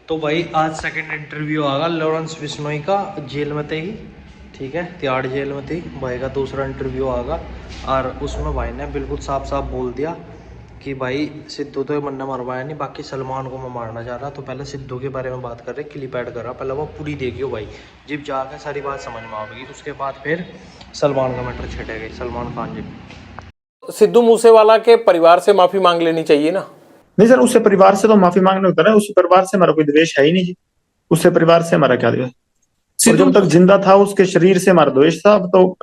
तो भाई आज सेकंड इंटरव्यू आगा लॉरेंस बिश्नोई का जेल में थे ही। ठीक है, तिहाड़ जेल में थी भाई का दूसरा इंटरव्यू आगा। और उसमें भाई ने बिल्कुल साफ साफ बोल दिया कि भाई सिद्धू तो मन्ना मरवाया नहीं, बाकी सलमान को मैं मारना चाह रहा। तो पहले सिद्धू के बारे में बात कर रहे, क्लिप ऐड कर रहा, पहले वो पूरी देखियो भाई, जब जाकर सारी बात समझ में आएगी। उसके बाद फिर सलमान का मैटर छेड़ेगा, सलमान खान जी। सिद्धू मूसेवाला के परिवार से माफी मांग लेनी चाहिए ना। नहीं सर, उससे परिवार से तो माफी मांगने होता है, उससे परिवार से हमारा कोई द्वेष है ही नहीं जी। उससे परिवार से हमारा क्या द्वेष। और जब तक जिंदा था उसके शरीर से हमारा द्वेष था। अब तो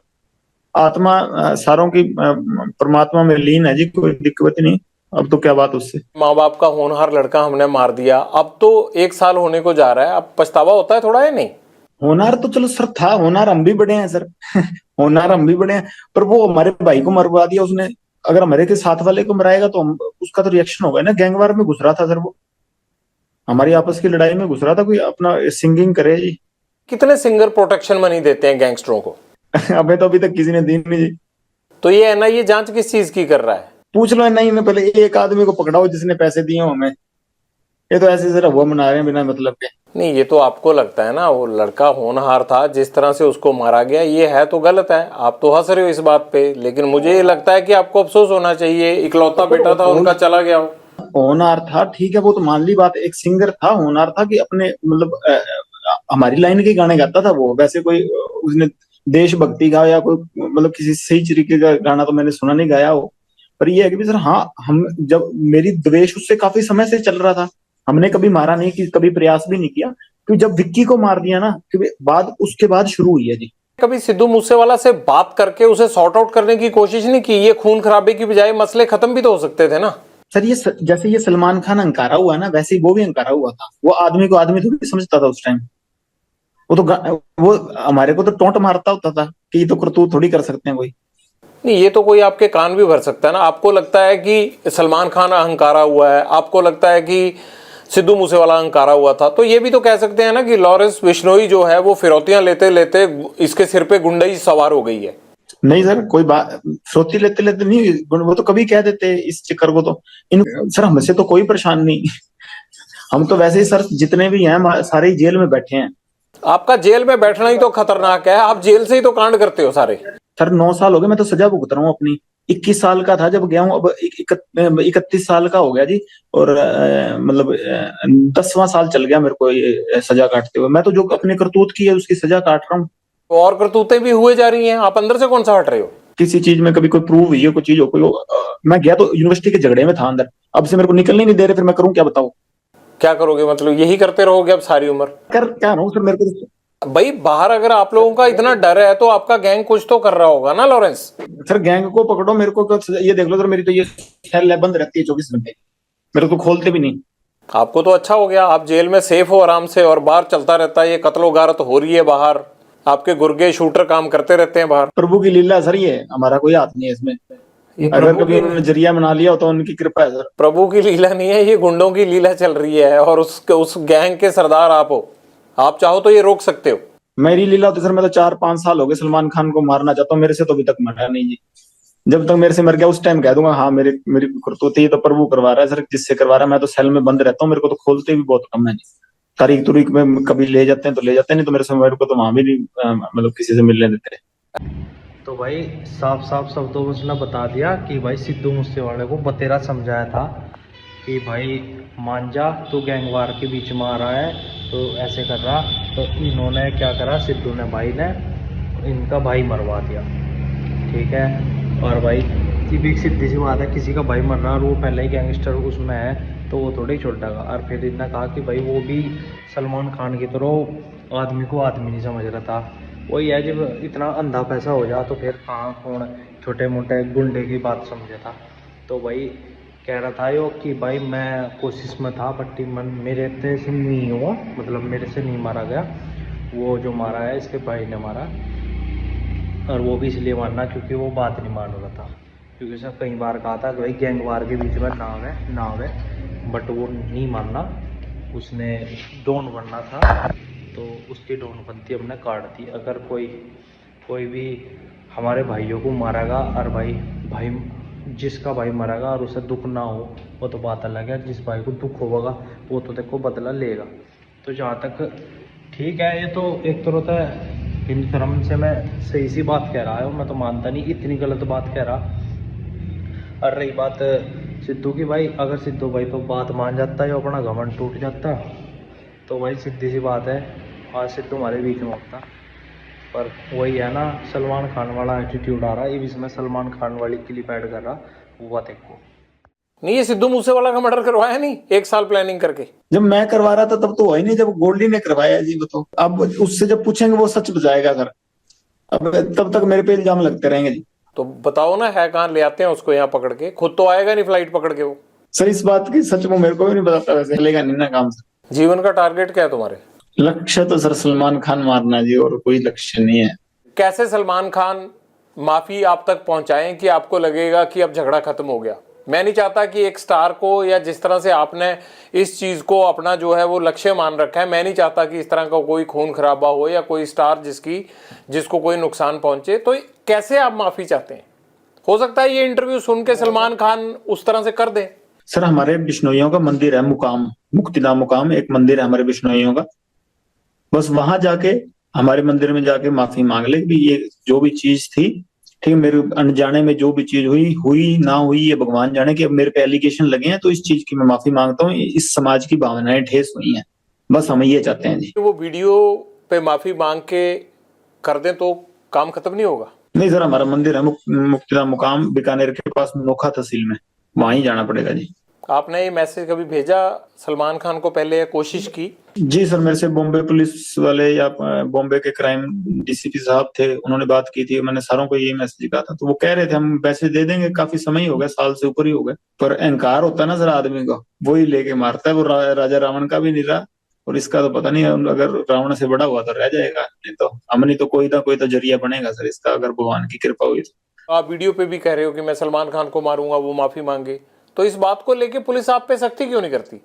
आत्मा सारों की परमात्मा में लीन है जी, कोई दिक्कत नहीं। अब तो क्या बात उससे। माँ बाप का होनहार लड़का हमने मार दिया, अब तो 1 साल होने को जा रहा है, अब पछतावा होता है थोड़ा या नहीं? होनहार तो चलो सर था, होनहार हम भी बड़े हैं सर होनहार हम भी बड़े हैं, पर वो हमारे भाई को मरवा दिया उसने। अगर हमारे के साथ वाले को मराएगा तो हम उसका तो रिएक्शन होगा ना। गैंगवार में घुस रहा था सर, वो हमारी आपस की लड़ाई में घुस रहा था। कोई अपना सिंगिंग करे जी। कितने सिंगर प्रोटेक्शन मनी देते हैं गैंगस्टरों को? अबे तो अभी तक किसी ने दी नहीं जी। तो ये एनआईए जांच किस चीज की कर रहा है? पूछ लो नहीं में पहले एक आदमी को पकड़ाओ जिसने पैसे दिए हो हमें। ये तो ऐसे जरा हुआ मना रहे हैं बिना मतलब के। नहीं, ये तो आपको लगता है ना, वो लड़का होनहार था, जिस तरह से उसको मारा गया ये है तो गलत है। आप तो हंस रहे हो इस बात पे, लेकिन मुझे ये लगता है कि आपको अफसोस होना चाहिए, इकलौता बेटा था उनका चला गया हो। होनहार था ठीक है, वो तो मान ली बात। एक सिंगर था, होनहार था कि अपने मतलब हमारी लाइन के गाने गाता था वो। वैसे कोई उसने देशभक्ति का या कोई मतलब किसी सही तरीके का गाना तो मैंने सुना नहीं गाया हो। पर ये है कि सर हाँ, हम जब मेरी द्वेष उससे काफी समय से चल रहा था, हमने कभी मारा नहीं, कि कभी प्रयास भी नहीं किया। क्योंकि जब विक्की को मार दिया ना, क्योंकि बाद उसके बाद शुरू हुई है जी। कभी सिद्धू मूसेवाला से बात करके उसे सॉर्ट आउट करने की कोशिश नहीं की? ये खून खराबे की बजाय मसले खत्म भी तो हो सकते थे ना। सर ये जैसे ये सलमान खान अंकारा हुआ ना, वैसे ही वो भी अंकारा हुआ था। वो आदमी को आदमी थोड़ी समझता था उस टाइम। वो तो वो हमारे को तो टोंट मारता होता था कि ये तो करतूत थोड़ी कर सकते हैं कोई। नहीं, ये तो कोई आपके कान भी भर सकता है ना। आपको लगता है कि सलमान खान अहंकारा हुआ है, आपको लगता है कि सिद्धू मूसेवाला अहंकारा हुआ था, तो ये भी तो कह सकते हैं ना कि लॉरेंस बिश्नोई जो है वो फिरौतियां लेते लेते इसके सिर पे गुंडई सवार हो गई है। नहीं सर, कोई बात फिरौती लेते लेते नहीं, वो तो कभी कह देते इस चक्कर को तो। इन सर हमसे तो कोई परेशान नहीं हम तो वैसे ही सर जितने भी हैं सारे ही जेल में बैठे हैं। आपका जेल में बैठना ही तो खतरनाक है, आप जेल से ही तो कांड करते हो सारे। सर 9 साल हो गए, मैं तो सजा भुगत रहा हूँ अपनी। 21 साल का था जब गया हूँ, अब 31 साल का हो गया जी। और मतलब 10वां साल चल गया मेरे को ये सजा काटते हुए। मैं तो जो अपने करतूत की है उसकी सजा काट रहा हूँ। तो और करतूतें भी हुए जा रही हैं, आप अंदर से कौन सा हट रहे हो? किसी चीज में कभी कोई प्रूव हुई है, कोई चीज हो, कोई मैं गया तो यूनिवर्सिटी के झगड़े में था अंदर। अब से मेरे को निकलने नहीं दे रहे, फिर मैं करूँ क्या बताओ। क्या करोगे? मतलब यही करते रहोगे अब सारी उम्र? कर क्या रहा हूँ सर, मेरे को भाई बाहर अगर आप लोगों का इतना डर है तो आपका गैंग कुछ तो कर रहा होगा ना लॉरेंस। सर गैंग को पकड़ो, मेरे को ये देख लो सर, मेरी तो ये सेल बंद रहती है 24 घंटे। मेरे को खोलते भी नहीं। आपको तो अच्छा हो गया, आप जेल में सेफ हो आराम से, और बाहर चलता रहता है ये कत्लो गारत हो रही है बाहर, आपके गुर्गे शूटर काम करते रहते हैं बाहर। प्रभु की लीला सर, ये हमारा कोई हाथ नहीं है इसमें। अगर कभी उन्होंने जरिया बना लिया तो उनकी कृपा है सर। प्रभु की लीला नहीं है, ये गुंडों की लीला चल रही है, और उस गैंग के सरदार आप हो। आप चाहो तो ये रोक सकते हो। मेरी लीला तो सर, मैं तो 4-5 साल हो गए सलमान खान को मारना चाहता हूँ, मेरे से तो अभी तक मरा नहीं जी। जब तक मेरे से मर गया उस टाइम कह दूंगा हाँ मेरी करतूत ही तो प्रभु करवा रहा है सर, जिससे करवा रहा है। मैं तो सेल में बंद रहता हूँ, मेरे को तो खोलते भी बहुत कम है जी। तारीख तुरीख में कभी ले जाते हैं तो ले जाते हैं, नहीं तो मेरे को तो वहां भी नहीं मतलब किसी से मिलने देते। तो भाई साफ साफ शब्दों में उसने बता दिया कि भाई सिद्धू मूसेवाले को बतेरा समझाया था कि भाई मान जा, तू गैंगवार के बीच में आ रहा है तो ऐसे कर रहा। तो इन्होंने क्या करा, सिद्धू ने भाई ने इनका भाई मरवा दिया। ठीक है, और भाई ये भी एक सीधी सी बात है, किसी का भाई मर रहा और वो पहले ही गैंगस्टर उसमें है तो वो थोड़ा ही छोड़ेगा। और फिर इन्होंने कहा कि भाई वो भी सलमान खान की तरह आदमी को आदमी नहीं समझ रहा था। वही है, जब इतना अंधा पैसा हो जा तो फिर कहाँ कौन छोटे मोटे गुंडे की बात समझे था। तो भाई कह रहा था यो कि भाई मैं कोशिश में था बट मन मेरे से नहीं हुआ, मतलब मेरे से नहीं मारा गया, वो जो मारा है इसके भाई ने मारा। और वो भी इसलिए मारना क्योंकि वो बात नहीं मान रहा था, क्योंकि उसने कई बार कहा था कि भाई गैंगवार के बीच में नाव है, बट वो नहीं मानना, उसने डॉन बनना था। तो उसकी डॉनपंथी हमने काट दी। अगर कोई भी हमारे भाइयों को मारेगा और भाई जिसका भाई मरेगा और उसे दुख ना हो वो तो बात अलग है, जिस भाई को दुख होगा वो तो देखो बदला लेगा। तो जहाँ तक ठीक है, ये तो एक तरह से हिंदू धर्म से मैं सही सी बात कह रहा है, मैं तो मानता नहीं इतनी गलत बात कह रहा। और रही बात सिद्धू की, भाई अगर सिद्धू भाई तो बात मान जाता है, अपना घमंड टूट जाता, तो भाई सीधी सी बात है आज सिद्धू हमारे बीच में होता। पर वही है ना, सलमान खान वाला एटीट्यूड आ रहा है, ये इसमें सलमान खान वाली क्लिप ऐड कर रहा, वो बात देखो। नहीं, ये सिद्धू मूसेवाला का मर्डर करवाया नहीं 1 साल प्लानिंग करके? जब मैं करवा रहा था तब तो हुआ ही नहीं, जब गोल्डी ने करवाया जी वो तो। अब उससे जब पूछेंगे वो सच बताएगा सर, अब तब तक मेरे पे इल्जाम लगते रहेंगे जी। तो बताओ ना, है कहाँ, ले आते हैं उसको यहाँ पकड़ के, खुद तो आएगा नहीं फ्लाइट पकड़ के वो। सर इस बात की सच वो मेरे को भी नहीं बताता, वैसे चलेगा नहीं ना काम सर। जीवन का टारगेट क्या है तुम्हारे? लक्ष्य तो सर सलमान खान मारना जी, और कोई लक्ष्य नहीं है। कैसे सलमान खान माफी आप तक पहुंचाएं कि आपको लगेगा कि अब झगड़ा खत्म हो गया? मैं नहीं चाहता कि एक स्टार को, या जिस तरह से आपने इस चीज को अपना जो है वो लक्ष्य मान रखा है, मैं नहीं चाहता कि इस तरह का कोई खून खराबा हो या कोई स्टार जिसको कोई नुकसान पहुंचे। तो कैसे आप माफी चाहते हैं? हो सकता है ये इंटरव्यू सुन के सलमान खान उस तरह से कर दे। सर हमारे बिश्नोइयों का मंदिर है मुकाम, मुक्तिधाम मुकाम एक मंदिर है हमारे बिश्नोइयों का, बस वहां जाके हमारे मंदिर में जाके माफी मांग ले कि ये जो भी चीज थी, ठीक है, मेरे अनजाने में जो भी चीज हुई ना हुई ये भगवान जाने, कि अब मेरे पे एलिगेशन लगे हैं तो इस चीज की मैं माफी मांगता हूँ, इस समाज की भावनाएं ठेस हुई हैं, बस हम ये चाहते हैं जी। वो वीडियो पे माफी मांग के कर दें तो काम खत्म नहीं होगा? नहीं सर, हमारा मंदिर है मुक्तिधाम मुकाम बीकानेर के पास नोखा तहसील में, वहां ही जाना पड़ेगा जी। आपने ये मैसेज कभी भेजा सलमान खान को पहले, या कोशिश की? जी सर, मेरे से बॉम्बे पुलिस वाले या बॉम्बे के क्राइम डीसीपी साहब थे, उन्होंने बात की थी, मैंने सारों को यही मैसेज कहा था, तो वो कह रहे थे हम पैसे दे देंगे, काफी समय ही हो गया, साल से ऊपर ही हो गया, पर अहंकार होता है ना सर आदमी को, वही लेके मारता है। वो राजा रावण का भी नहीं रहा, और इसका तो पता नहीं, अगर रावण से बड़ा हुआ तो रह जाएगा, नहीं तो हमने तो कोई ना कोई तो जरिया बनेगा सर इसका, अगर भगवान की कृपा हुई तो। आप वीडियो पे भी कह रहे हो कि मैं सलमान खान को मारूंगा, वो माफी मांगे, तो इस बात को लेके पुलिस आप पे सख्ती क्यों नहीं करती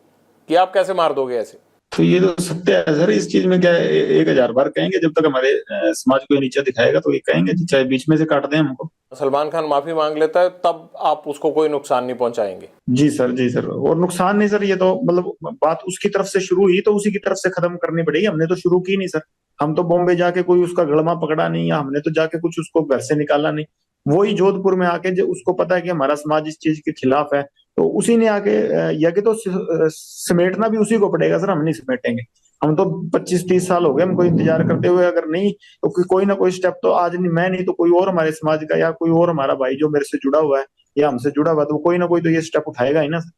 कि आप कैसे मार दोगे ऐसे? तो ये तो सत्य है सर, इस चीज में क्या है, 1000 बार कहेंगे, जब तक हमारे समाज को नीचा दिखाएगा तो ये कहेंगे, चाहे बीच में से काट दें हमको। सलमान खान माफी मांग लेता है तब आप उसको कोई नुकसान नहीं पहुंचाएंगे? जी सर, जी सर, और नुकसान नहीं सर, ये तो मतलब बात उसकी तरफ से शुरू हुई तो उसी की तरफ से खत्म करनी पड़ेगी, हमने तो शुरू की नहीं सर। हम तो बॉम्बे जाके कोई उसका गड़मा पकड़ा नहीं, या हमने तो जाके कुछ उसको घर से निकाला नहीं, वही जोधपुर में आके जो उसको पता है कि हमारा समाज इस चीज के खिलाफ है, तो उसी ने आके या कि तो समेटना भी उसी को पड़ेगा सर, हम नहीं समेटेंगे। हम तो 25-30 साल हो गए हमको इंतजार करते हुए, अगर नहीं तो कोई ना कोई स्टेप तो आज नहीं, मैं नहीं तो कोई और हमारे समाज का या कोई और हमारा भाई जो मेरे से जुड़ा हुआ है या हमसे जुड़ा हुआ है, तो कोई ना कोई तो ये स्टेप उठाएगा ही ना सर।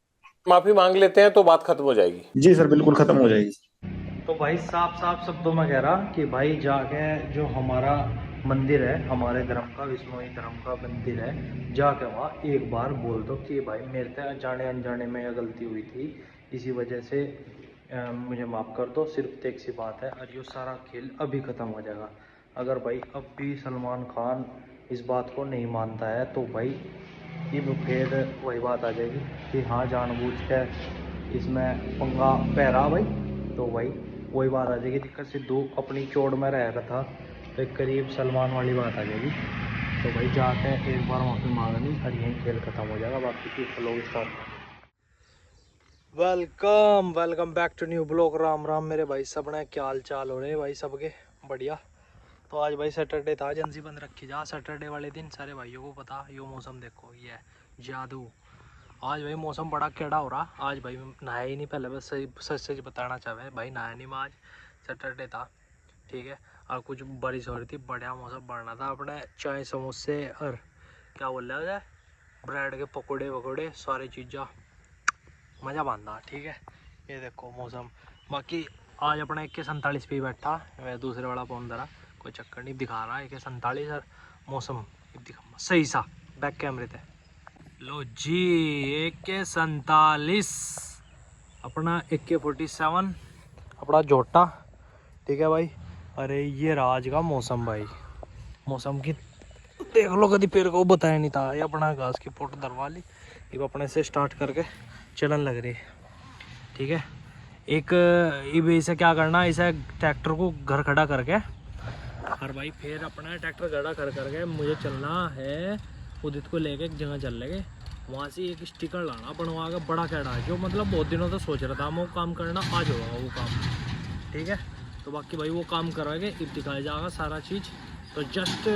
माफी मांग लेते हैं तो बात खत्म हो जाएगी? जी सर, बिल्कुल खत्म हो जाएगी। तो भाई साफ साफ शब्दों में कह रहा कि भाई जाके जो हमारा मंदिर है, हमारे धर्म का, विष्णुई धर्म का मंदिर है, जाके वहाँ एक बार बोल दो कि भाई मेरे से जाने अनजाने में यह गलती हुई थी, इसी वजह से मुझे माफ़ कर दो, सिर्फ एक सी बात है, और ये सारा खेल अभी ख़त्म हो जाएगा। अगर भाई अब भी सलमान खान इस बात को नहीं मानता है तो भाई ये फिर वही बात आ जाएगी कि हाँ जानबूझ के इसमें पंगा पहरा भाई, तो भाई वही बात आ जाएगी, दिक्कत सिद्धू अपनी चोट में रह रहा था, तो करीब सलमान वाली बात आ जाएगी। तो भाई जाके एक बार माफ़ी मांगनी और यही खेल ख़त्म हो जाएगा, बाकी की लोग start. Welcome back to new blog. Ram Ram मेरे भाई सब ने, क्या हाल चाल हो रहे हैं भाई सबके? बढ़िया। तो आज भाई सैटरडे था, एजेंसी बंद रखी जा, सैटरडे वाले दिन सारे भाइयों को पता, यो मौसम देखो, ये जादू। आज भाई मौसम बड़ा केड़ा हो रहा, आज भाई नहाया ही नहीं, पहले बस सच सच बताना चाहे भाई, नहाया नहीं मैं, आज सैटरडे था, ठीक है, और कुछ बारिश हो रही थी, बढ़िया मौसम बढ़ना था, अपने चाय समोसे और क्या बोल रहा है, ब्रेड के पकौड़े वकौड़े सारी चीज़ा मज़ा बांधा, ठीक है। ये देखो मौसम, बाकी आज अपना 1:47 पे बैठा, मैं दूसरे वाला फ़ोन धरा, कोई चक्कर नहीं, दिखा रहा 1:47 और मौसम दिखा सही सा बैक कैमरे थे। लो जी 1:47 अपना 1:47 अपना जोटा, ठीक है भाई। अरे ये राज का मौसम भाई, मौसम की देख लो, कभी पेड़ को बताया नहीं था, ये अपना घास की पोट दरवा ली, ये अपने से स्टार्ट करके चलन लग रही है, ठीक है। एक इसे क्या करना, इसे ट्रैक्टर को घर खड़ा करके और भाई फिर अपना ट्रैक्टर खड़ा करके मुझे चलना है उदित को लेके एक जगह चल लेंगे, वहाँ से एक स्टिकर लाना बनवा के, बड़ा कैडा जो मतलब बहुत दिनों से सोच रहा था मैं वो काम करना, आज होगा वो काम, ठीक है। तो बाकी भाई वो काम करवाएंगे, इब दिखाया जाएगा सारा चीज़। तो जस्ट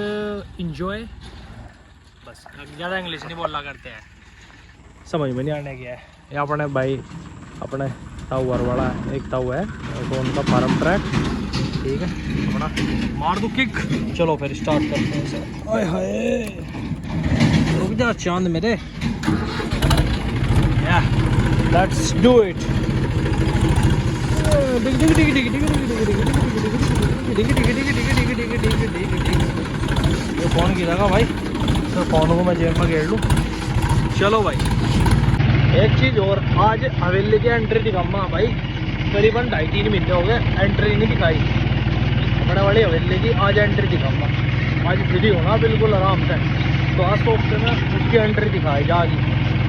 इंजॉय, बस ज़्यादा इंग्लिश नहीं बोलना करते हैं, समझ में नहीं आने गया है। ये अपने भाई अपने ताऊ वाला एक ताऊ है तो उनका फार्म ट्रैक, ठीक है। अपना मार दो किक, चलो फिर स्टार्ट करते हैं इसे। ओए हाय रुक जा चांद मेरे, या लेट्स डू इट। ये फोन गिरेगा भाई, तो फोन को मैं जेब में घेर लूँ। चलो भाई एक चीज़ और, आज हवेली की एंट्री दिखाऊंगा भाई। करीबन 2.5-3 महीने हो गए एंट्री नहीं दिखाई बड़े वाली हवेली की। आज एंट्री दिखाऊंगा, आज फ्री होना बिल्कुल आराम से। तो आज सोचते में उसकी एंट्री दिखाई जाएगी,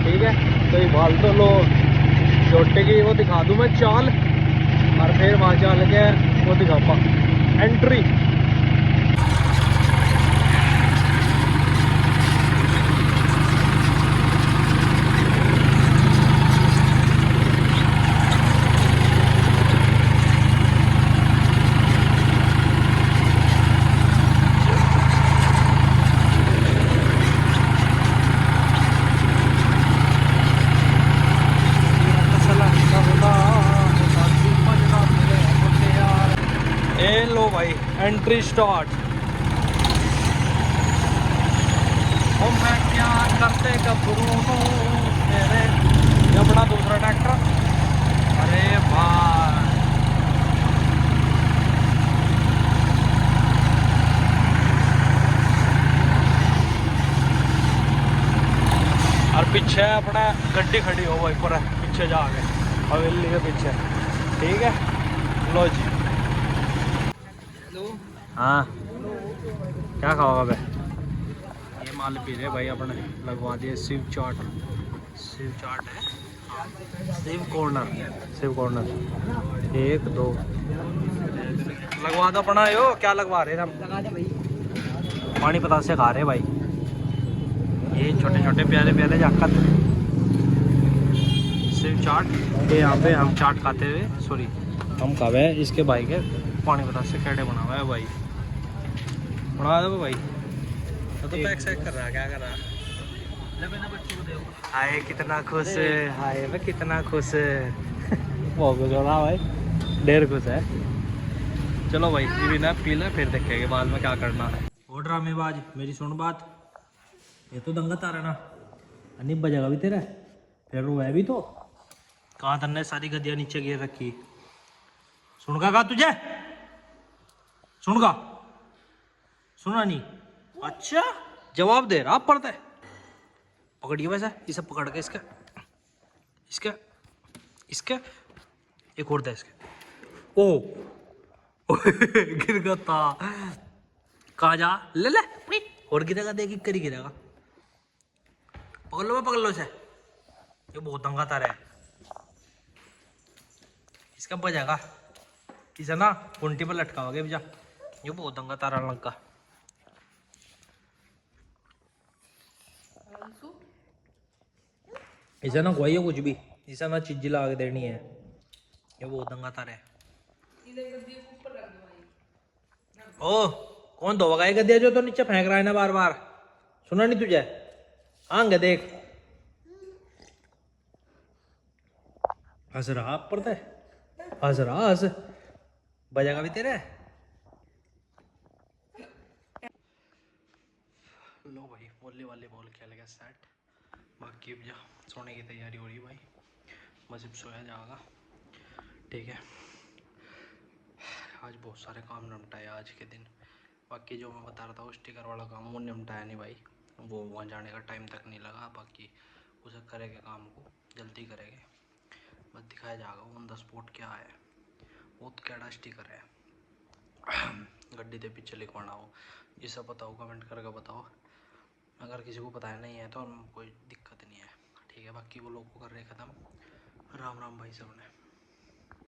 ठीक है। तो ये बाल तो लो छोटे की वो दिखा दूँ मैं चाल, और फिर वहाँ चल के वो दिखाऊंगा एंट्री। लो भाई एंट्री स्टार्ट। ओ मैं क्या करते कबरू तेरे, ये अपना दूसरा ट्रैक्टर। अरे भाई और पीछे अपना गड्डी खड़ी हो भाई पर पीछे जाके हवेली के पीछे, ठीक है। लो जी हाँ क्या खाओगा भाई? ये माल पी रहे भाई अपने, लगवा दिए शिव चाट है, शिव कॉर्नर 1 2 लगवा दो अपना। यो क्या लगवा रहे हम? पानी पता से खा रहे भाई, ये छोटे छोटे प्याले प्याले जाकत शिव चाट। ये यहाँ पे हम चाट खाते हुए, सॉरी हम खावे इसके भाई के पानी पता से कैडे बना हुआ है भाई, बना दो भाई। तो पैक सैक कर रहा है, क्या कर रहा है? हाय कितना खुश है, हाय मैं कितना खुश है। बहुत खुश हो रहा भाई, ढेर खुश है। चलो भाई ये भी ना पी ले, फिर देखेंगे बाद में क्या करना है। और ड्रामेबाज मेरी सुन बात, ये तो दंगा तारा ना अनिब बजेगा भी तेरा, फिर रोया भी तो। कहाँ तन्ने सारी गद्दियाँ नीचे गिर रखी, सुनगा का तुझे? सुनगा सुना नहीं? अच्छा जवाब दे रहा पड़ता है। पकड़िए वैसा, इसे पकड़ के इसका इसका इसका एक और था इसके। ओ गिर गया था, कहा जा ले ले और गिरेगा, देख करी गिरेगा। पकड़ लो इसे, ये बहुत दंगा तारा है, इसका बजागा इसे ना कुंटी पर लटकाओगे भैया, ये बहुत दंगा तारा लंका। इसे ना कोई कुछ भी, इसे ना चीज ला के देनी है, ये बहुत दंगा तारा है। ओ कौन धोगा ये गद्दिया जो तो नीचे फेंक रहा है ना बार बार, सुना नहीं तुझे? आंग देख हंस रहा पड़ता है, हंस रहा हंस बजागा भी तेरे। लो भाई वॉलीबॉल खेल गया सेट, बाकी अब जा सोने की तैयारी हो रही भाई, बस अब सोया जाएगा, ठीक है। आज बहुत सारे काम निपटाए आज के दिन, बाकी जो मैं बता रहा था वो स्टिकर वाला काम वो निपटाया नहीं भाई, वो वहाँ जाने का टाइम तक नहीं लगा। बाकी उसे करेंगे काम को जल्दी करेंगे, बस दिखाया जाएगा ऑन द स्पॉट क्या है। बहुत कैड़ा स्टिकर है, गड्डी के पीछे लिखवाना हो, जिसे पता हो कमेंट करके बताओ, अगर किसी को पता नहीं है तो कोई दिक्कत नहीं है, ठीक है। बाकी वो लोग को कर रहे ख़त्म। राम राम भाई सबने।